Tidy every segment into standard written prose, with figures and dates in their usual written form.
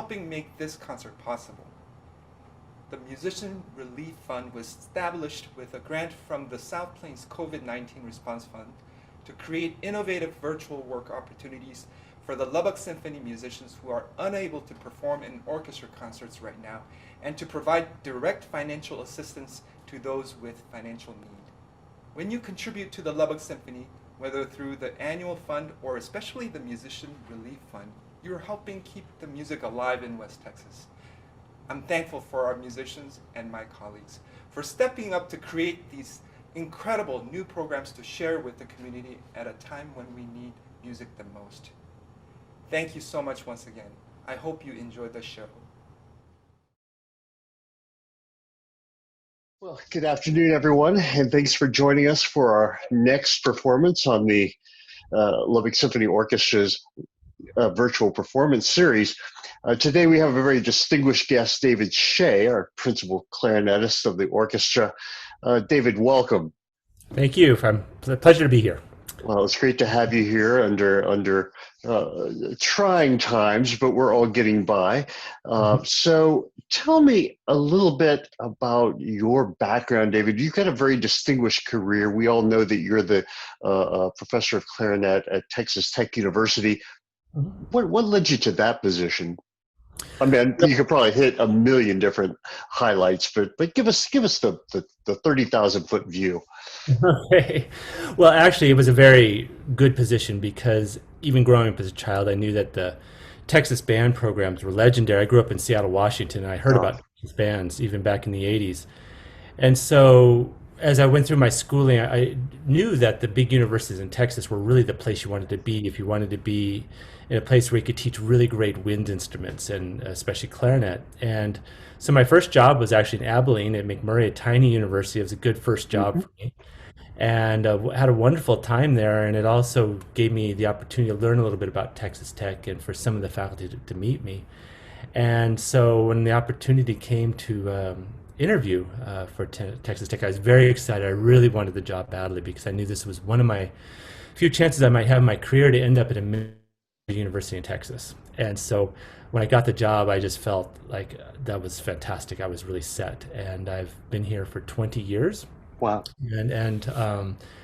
helping make this concert possible. The Musician Relief Fund was established with a grant from the South Plains COVID-19 Response Fund to create innovative virtual work opportunities for the Lubbock Symphony musicians who are unable to perform in orchestra concerts right now, and to provide direct financial assistance to those with financial need. When you contribute to the Lubbock Symphony, whether through the annual fund or especially the Musician Relief Fund, you're helping keep the music alive in West Texas. I'm thankful for our musicians and my colleagues for stepping up to create these incredible new programs to share with the community at a time when we need music the most. Thank you so much once again. I hope you enjoyed the show. Well, good afternoon, everyone, and thanks for joining us for our next performance on the Lubbock Symphony Orchestra's virtual performance series. Today we have a very distinguished guest, David Shea, our principal clarinetist of the orchestra. David, welcome. Thank you. It's a pleasure to be here. Well, it's great to have you here under trying times, but we're all getting by. So tell me a little bit about your background, David. You've got a very distinguished career. We all know that you're the professor of clarinet at Texas Tech University. What led you to that position? I mean, you could probably hit a million different highlights, but give us the 30,000-foot view. Okay. Well, actually, it was a very good position because even growing up as a child, I knew that the Texas band programs were legendary. I grew up in Seattle, Washington, and I heard about these bands even back in the 80s. And so as I went through my schooling, I knew that the big universities in Texas were really the place you wanted to be if you wanted to be in a place where you could teach really great wind instruments, and especially clarinet. And so my first job was actually in Abilene at McMurray, a tiny university. It was a good first job for me, and had a wonderful time there. And it also gave me the opportunity to learn a little bit about Texas Tech and for some of the faculty to meet me. And so when the opportunity came to interview for Texas Tech, I was very excited. I really wanted the job badly because I knew this was one of my few chances I might have in my career to end up at a major university in Texas. And so when I got the job, I just felt like that was fantastic. I was really set, and I've been here for 20 years. Wow. And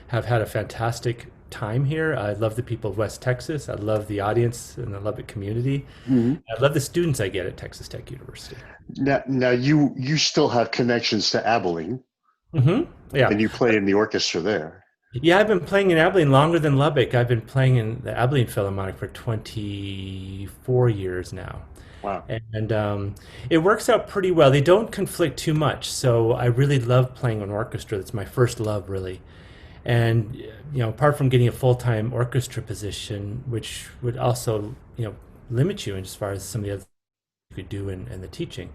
have had a fantastic time here. I love the people of West Texas. I love the audience and I love the community. I love the students I get at Texas Tech University. Now you still have connections to Abilene. Yeah. And you play in the orchestra there. Yeah, I've been playing in Abilene longer than Lubbock. I've been playing in the Abilene Philharmonic for 24 years now. Wow. And it works out pretty well. They don't conflict too much. So I really love playing an orchestra. That's my first love, really. And, apart from getting a full-time orchestra position, which would also, limit you as far as some of the other things you could do in the teaching,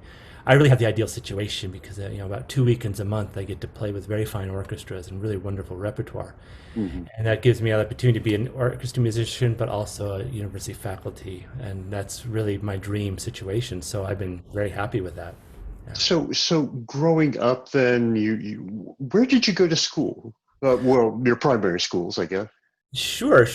I really have the ideal situation because, about 2 weekends a month, I get to play with very fine orchestras and really wonderful repertoire. And that gives me the opportunity to be an orchestra musician, but also a university faculty. And that's really my dream situation. So I've been very happy with that. Yeah. So growing up then, where did you go to school? Well, your primary schools, I guess. Sure.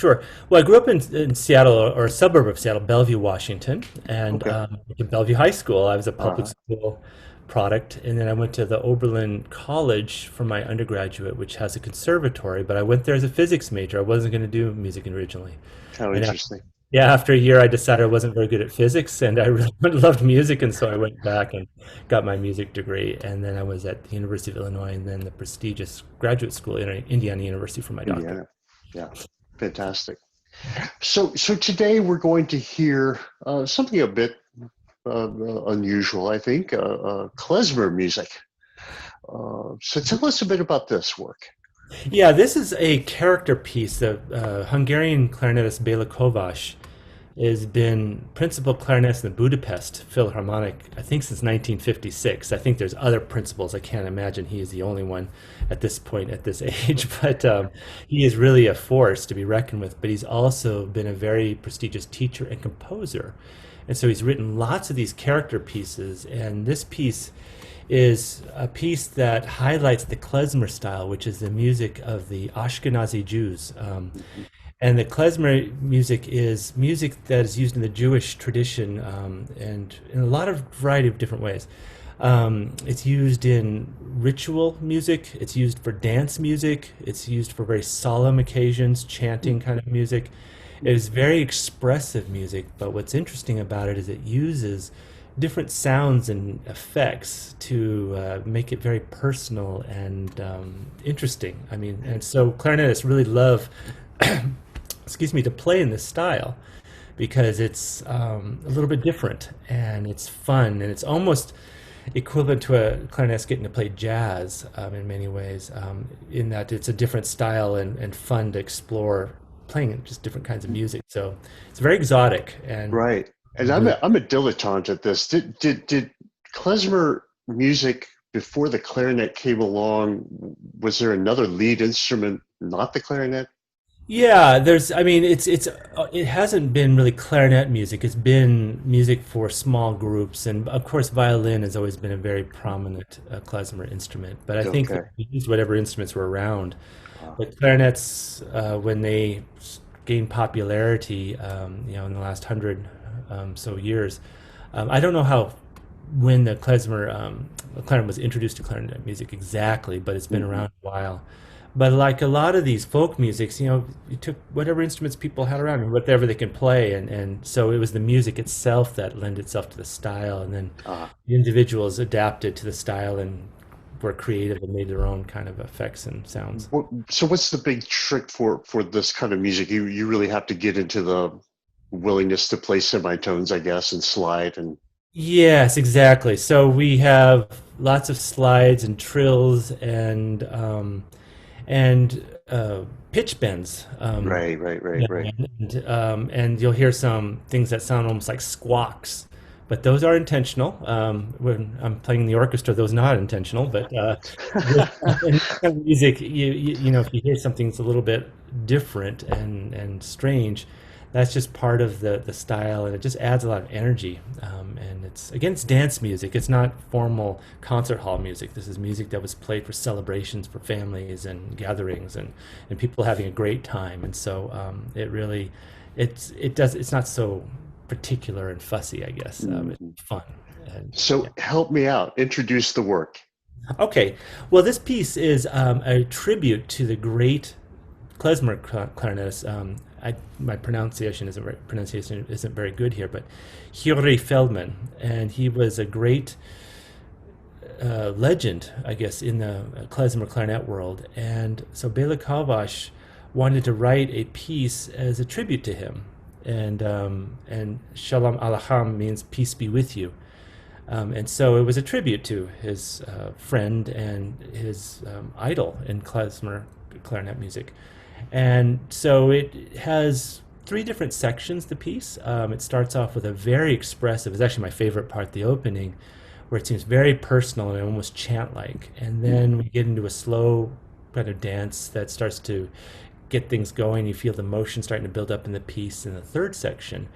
Well, I grew up in Seattle, or a suburb of Seattle, Bellevue, Washington, and went to Bellevue High School. I was a public school product, and then I went to the Oberlin College for my undergraduate, which has a conservatory, but I went there as a physics major. I wasn't going to do music originally. How interesting. After a year, I decided I wasn't very good at physics, and I really loved music, and so I went back and got my music degree. And then I was at the University of Illinois, and then the prestigious graduate school, Indiana University, for my doctorate. Yeah, fantastic. So today we're going to hear something a bit unusual, I think, klezmer music. So tell us a bit about this work. Yeah, this is a character piece. The Hungarian clarinetist Béla Kovács has been principal clarinetist in the Budapest Philharmonic, I think, since 1956. I think there's other principals. I can't imagine he is the only one at this point, at this age. But he is really a force to be reckoned with. But he's also been a very prestigious teacher and composer. And so he's written lots of these character pieces. And this piece is a piece that highlights the klezmer style, which is the music of the Ashkenazi Jews. And the klezmer music is music that is used in the Jewish tradition, and in a lot of variety of different ways. It's used in ritual music. It's used for dance music. It's used for very solemn occasions, chanting kind of music. It is very expressive music, but what's interesting about it is it uses different sounds and effects to make it very personal and interesting. I mean, and so clarinetists really love, excuse me, to play in this style because it's a little bit different and it's fun and it's almost equivalent to a clarinetist getting to play jazz in many ways, in that it's a different style and fun to explore playing just different kinds of music. So it's very exotic and Right. And really, I'm a dilettante at this. Did klezmer music before the clarinet came along? Was there another lead instrument, not the clarinet? yeah. I mean, it hasn't been really clarinet music. It's been music for small groups, and of course, violin has always been a very prominent klezmer instrument. But I think Okay. that we used whatever instruments were around. Uh, But clarinets, when they gained popularity, in the last hundred so years, I don't know how when the clarinet was introduced to clarinet music exactly, but it's been mhm. around a while. But like a lot of these folk musics, you took whatever instruments people had around and whatever they can play, and so it was the music itself that lent itself to the style, and then Uh, the individuals adapted to the style and were creative and made their own kind of effects and sounds. so what's the big trick for this kind of music? You really have to get into the willingness to play semitones, I guess, and slide and Yes, exactly. So we have lots of slides and trills and pitch bends. right, Yeah, right. and you'll hear some things that sound almost like squawks, but those are intentional. When I'm playing in the orchestra, those are not intentional. But in this kind of music, if you hear something that's a little bit different and strange, that's just part of the style, and it just adds a lot of energy. And it's dance music. It's not formal concert hall music. This is music that was played for celebrations, for families and gatherings, and people having a great time. And so it really, it's not so particular and fussy, I guess. It's Mhm. fun. And yeah. So help me out. Introduce the work. Okay. Well, this piece is a tribute to the great klezmer clarinetist. My pronunciation isn't very good here, but Feidman, and he was a great legend, I guess, in the klezmer clarinet world. And so Béla Kovács wanted to write a piece as a tribute to him, and Sholem alekhem means peace be with you. And so it was a tribute to his friend and his idol in klezmer clarinet music. And so it has three different sections, the piece. It starts off with a very expressive, it's actually my favorite part, the opening, where it seems very personal and almost chant-like. And then we get into a slow kind of dance that starts to get things going. You feel the motion starting to build up in the piece. And the third section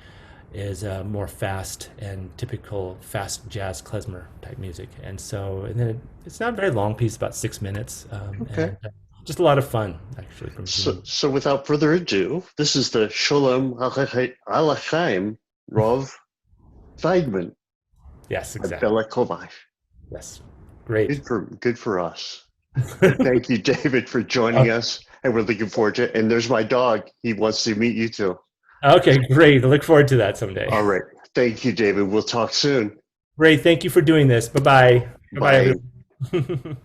is more fast and typical fast jazz klezmer type music. And then it's not a very long piece, about 6 minutes, Okay. and just a lot of fun actually from So, beginning. so without further ado, this is the Sholem alekhem Rov Feidman Yes, by exactly. Béla Kovács. Yes, great. Good for us. And thank you, David, for joining us. And we're looking forward to it. And there's my dog. He wants to meet you too. Okay, great. I look forward to that someday. All right. Thank you, David. We'll talk soon. Great. Thank you for doing this. Bye bye. Bye bye, Bye. everyone.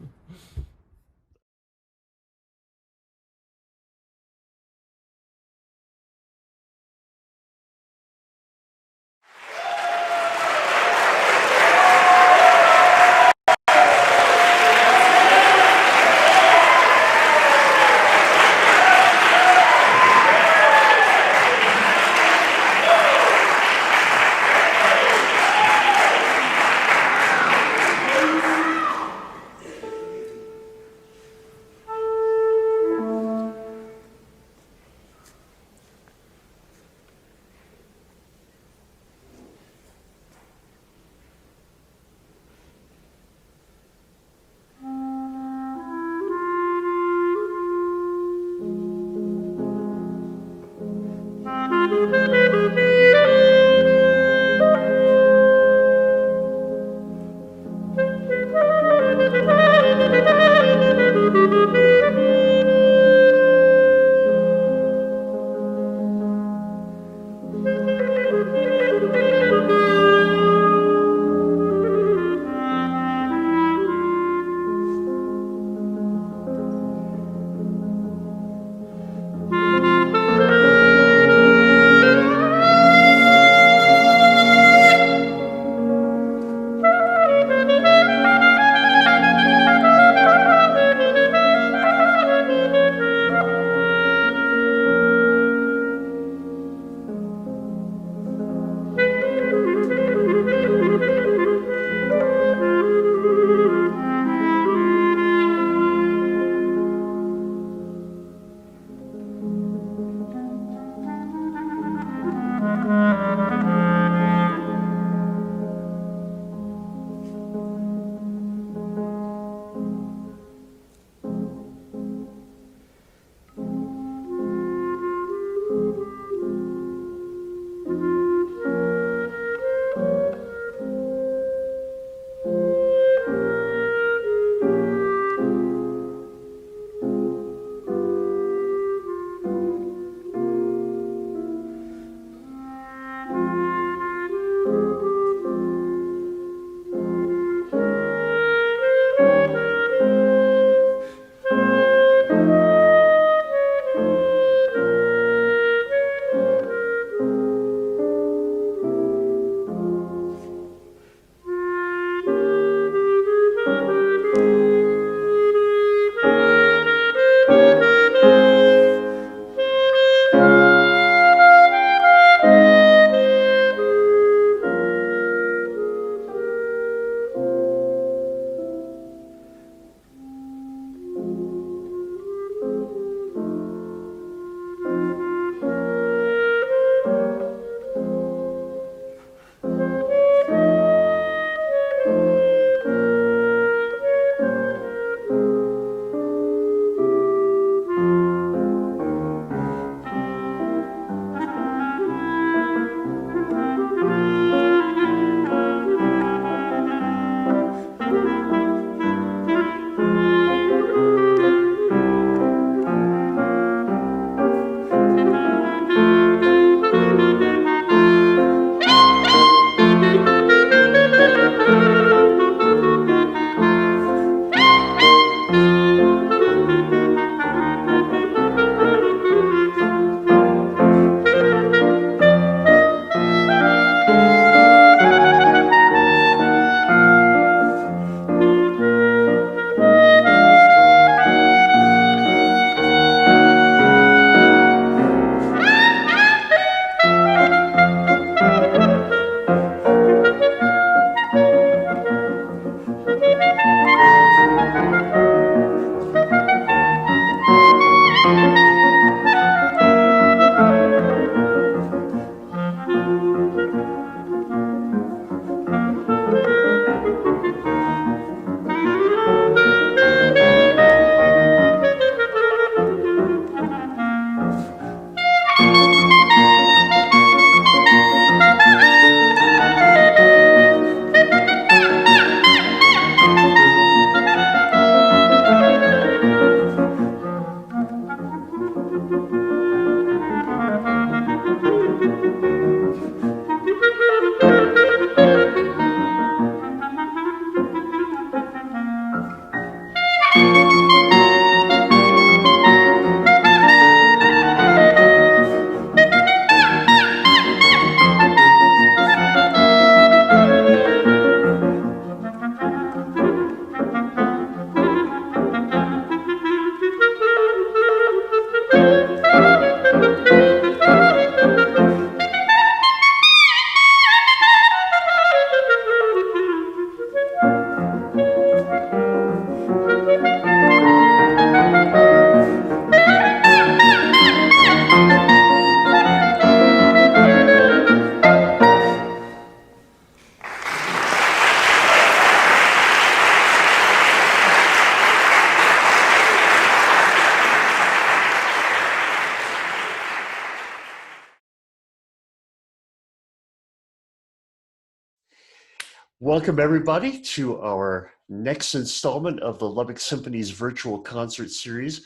Welcome, everybody, to our next installment of the Lubbock Symphony's virtual concert series.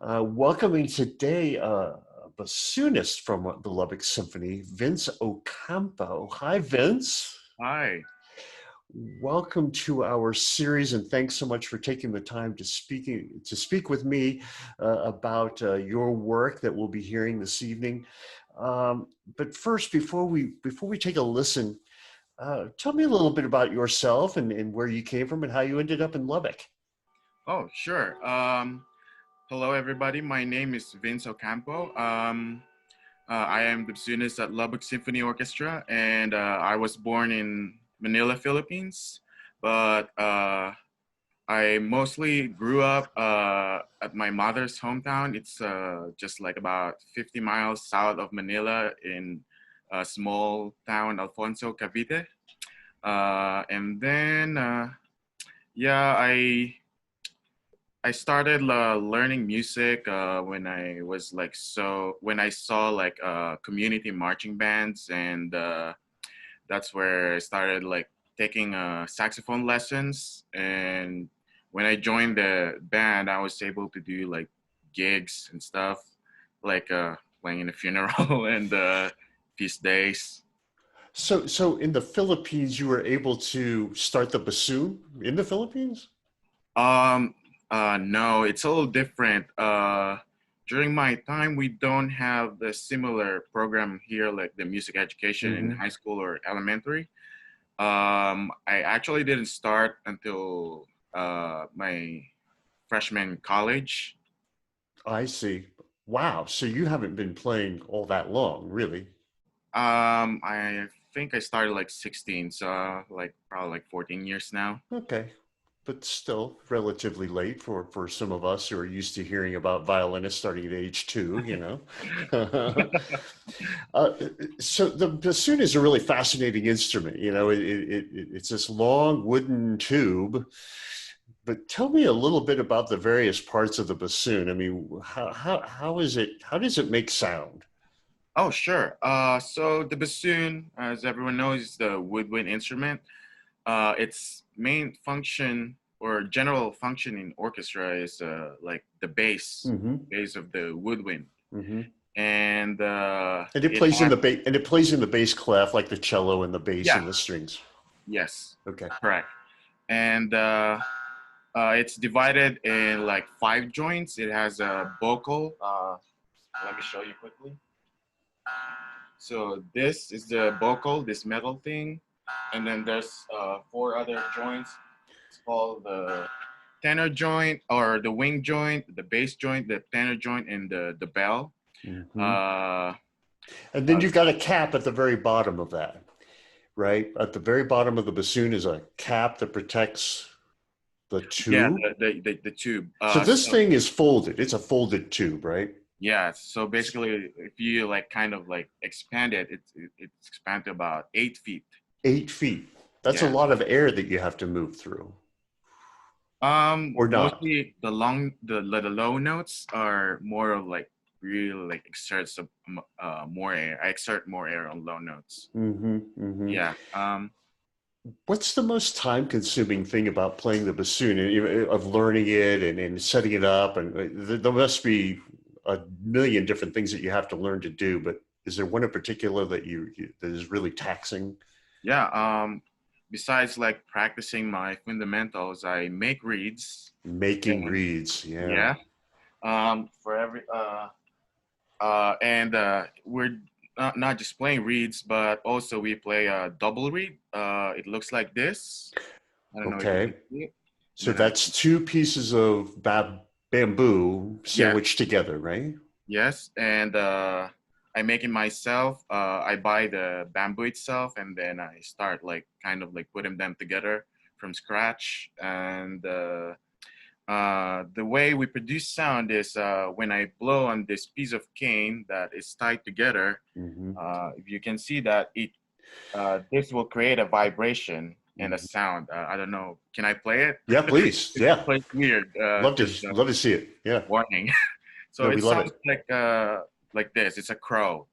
Welcoming today a bassoonist from the Lubbock Symphony, Vince Ocampo. Hi, Vince. Hi. Welcome to our series, and thanks so much for taking the time to speak with me about your work that we'll be hearing this evening. But first, before we take a listen, tell me a little bit about yourself and where you came from and how you ended up in Lubbock. Oh, sure. Hello, everybody. My name is Vince Ocampo. I am the bassoonist at Lubbock Symphony Orchestra, and I was born in Manila, Philippines. But I mostly grew up at my mother's hometown. It's just like about 50 miles south of Manila in a small town, Alfonso, Cavite. And then, yeah, I started learning music when I was when I saw like community marching bands, and that's where I started like taking saxophone lessons. And when I joined the band, I was able to do like gigs and stuff, like playing in a funeral and feast days. So in the Philippines, you were able to start the bassoon in the Philippines? No, it's a little different. During my time, we don't have the similar program here, like the music education in high school or elementary. I actually didn't start until my freshman college. I see. Wow. So you haven't been playing all that long, really? I think I started like 16, so like probably like 14 years now. Okay. But still relatively late for some of us who are used to hearing about violinists starting at age 2, you know. So the bassoon is a really fascinating instrument. You know, it's this long wooden tube. But tell me a little bit about the various parts of the bassoon. I mean, how is it? How does it make sound? Oh, sure. So the bassoon, as everyone knows, is the woodwind instrument. Its main function or general function in orchestra is like the bass of the woodwind, and it plays in the bass, and it plays in the bass clef like the cello and the bass yeah, and the strings. yes, Okay. correct. And it's divided in like 5 joints. It has a vocal. Let me show you quickly. So this is the vocal, this metal thing. And then there's 4 other joints. It's called the tenor joint or the wing joint, the bass joint, the tenor joint, and the bell. And then you've got a cap at the very bottom of that, right? At the very bottom of the bassoon is a cap that protects the tube. Yeah, the tube. So this thing is folded. It's a folded tube, right? Yeah. So basically, if you like kind of like expand it, it's expanded to about 8 feet. 8 feet. That's a lot of air that you have to move through. Or not. Mostly the low notes are more of like really like exerts more air. I exert more air on low notes. Yeah. What's the most time-consuming thing about playing the bassoon, of learning it and setting it up? And there must be a million different things that you have to learn to do. But is there one in particular that that is really taxing? Yeah. Besides like practicing my fundamentals, I make reeds. Making reeds, yeah. Yeah. For every and we're not just playing reeds, but also we play a double reed. It looks like this. I don't know if you can see it. So that's 2 pieces of bamboo sandwiched together, right? Yes, and I make it myself. I buy the bamboo itself, and then I start like kind of like putting them together from scratch. And the way we produce sound is when I blow on this piece of cane that is tied together. If you can see that this will create a vibration and a sound. I don't know. Can I play it? Yeah, please. Yeah. It's weird. Love to see it. Yeah. Warning. So it sounds like this. It's a crow.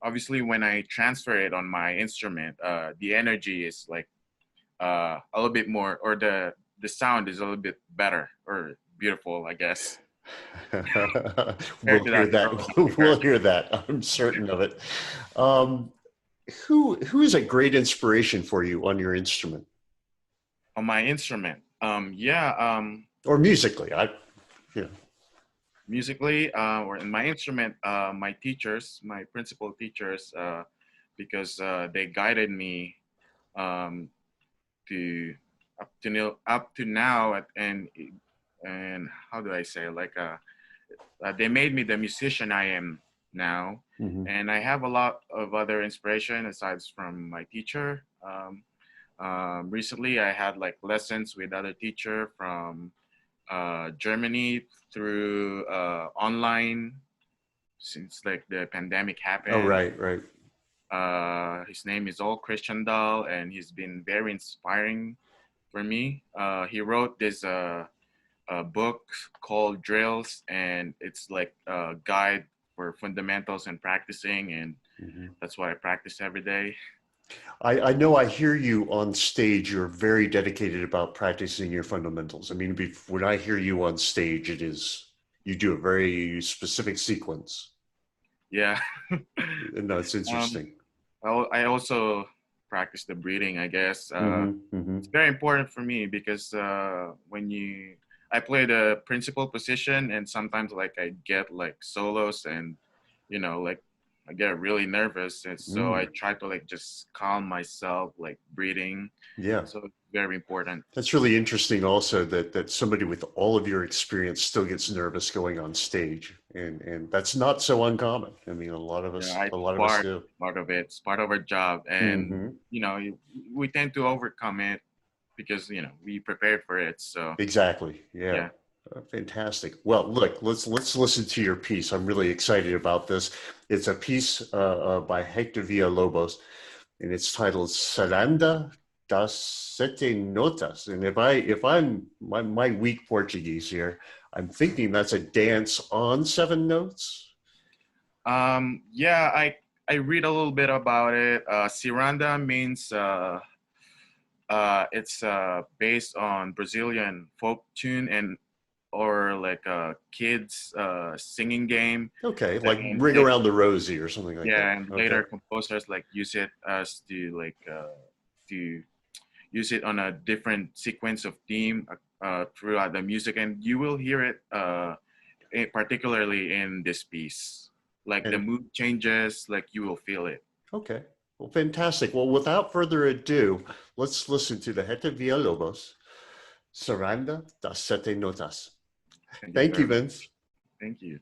obviously when I transfer it on my instrument, the energy is like a little bit more, or the sound is a little bit better or beautiful, I guess. We'll Compared to hear that that. early We'll version. hear that. I'm certain of it. Um, who is a great inspiration for you on your instrument On my instrument, yeah, or musically? You know. musically, or in my instrument, my teachers, my principal teachers, because they guided me um, to up to now, and how do I say, like they made me the musician I am now. Mhm. And I have a lot of other inspiration aside from my teacher. Recently, I had like lessons with other teacher from Germany through online since like the pandemic Oh, happened. right, right. His name is All Christian Dahl, and he's been very inspiring for me. He wrote this book called Drills, and it's like a guide for fundamentals and practicing, and Mhm. that's what I practice every day. I know I hear you on stage. You're very dedicated about practicing your fundamentals. I mean, when I hear you on stage, you do a very specific sequence. Yeah. No, it's um, interesting. I also practice the breathing, I guess. It's Hmm. very important for me because I play the principal position, and sometimes like I get like solos, and like I get really nervous, and so I try to like just calm myself, like breathing. Yeah. So it's very important. That's really interesting also that somebody with all of your experience still gets nervous going on stage. And that's not so uncommon. I mean, Yeah, a it's lot of us do. part of it. It's part of our job, and Hmm. we tend to overcome it because we prepared for it. So Exactly. Yeah. yeah. Fantastic. Well, look, let's listen to your piece. I'm really excited about this. It's a piece by Hector Villa-Lobos, and it's titled Ciranda das Sete Notas. And if I'm my weak Portuguese here, I'm thinking that's a dance on seven notes. Yeah, I read a little bit about it. Ciranda means it's based on Brazilian folk tune and or like a kids singing game. Okay, like And Ring Around the Rosie or something like that. yeah, and Okay. later composers like use it as to use it on a different sequence of theme throughout the music, and you will hear it particularly in this piece. Like the And mood changes, like you will feel it. okay. Well, fantastic. Well, without further ado, let's listen to the Hector Villa-Lobos, Ciranda das Sete Notas. Thank you Thank very you, much. Vince. Thank you.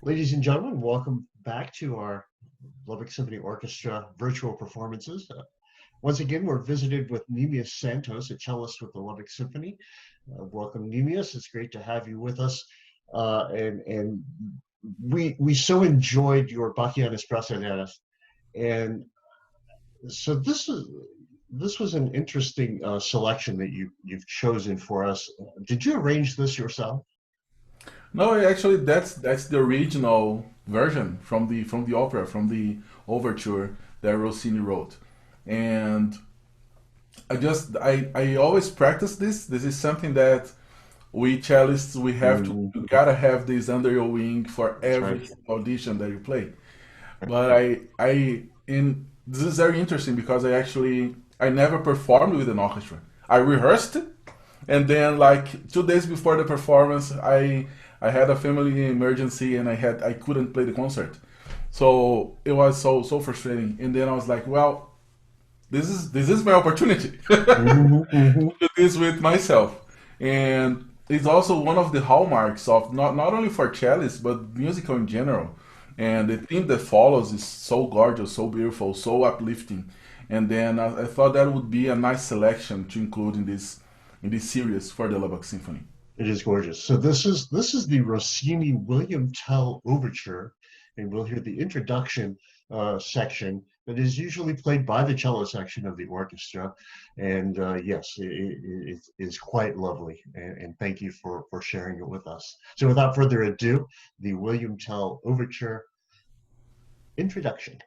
Ladies and gentlemen, welcome back to our Lubbock Symphony Orchestra virtual performances. Once again, we're visited with Neemias Santos, a cellist with the Lubbock Symphony. Welcome, Neemias. It's great to have you with us. And we so enjoyed your Bacchianis Brasiliensis. And so this was an interesting selection that you've chosen for us. Did you arrange this yourself? No, actually, that's the original version from the opera, from the overture that Rossini wrote, and I always practice this. This is something that we cellists we have to Mhm. you gotta have this under your wing for That's every right. audition that you play. But I in this is very interesting because I never performed with an orchestra. I rehearsed it, and then like 2 days before the performance, I had a family emergency and I couldn't play the concert. So it was so frustrating. And then I was like, well, this is my opportunity Mhm, mhm. do this with myself. And it's also one of the hallmarks of not only for cellists but musical in general. And the theme that follows is so gorgeous, so beautiful, so uplifting. And then I thought that would be a nice selection to include in this series for the Lubbock Symphony. It is gorgeous. So this is the Rossini William Tell Overture, and we'll hear the introduction section that is usually played by the cello section of the orchestra. And yes, it is quite lovely. And thank you for sharing it with us. So without further ado, the William Tell Overture introduction.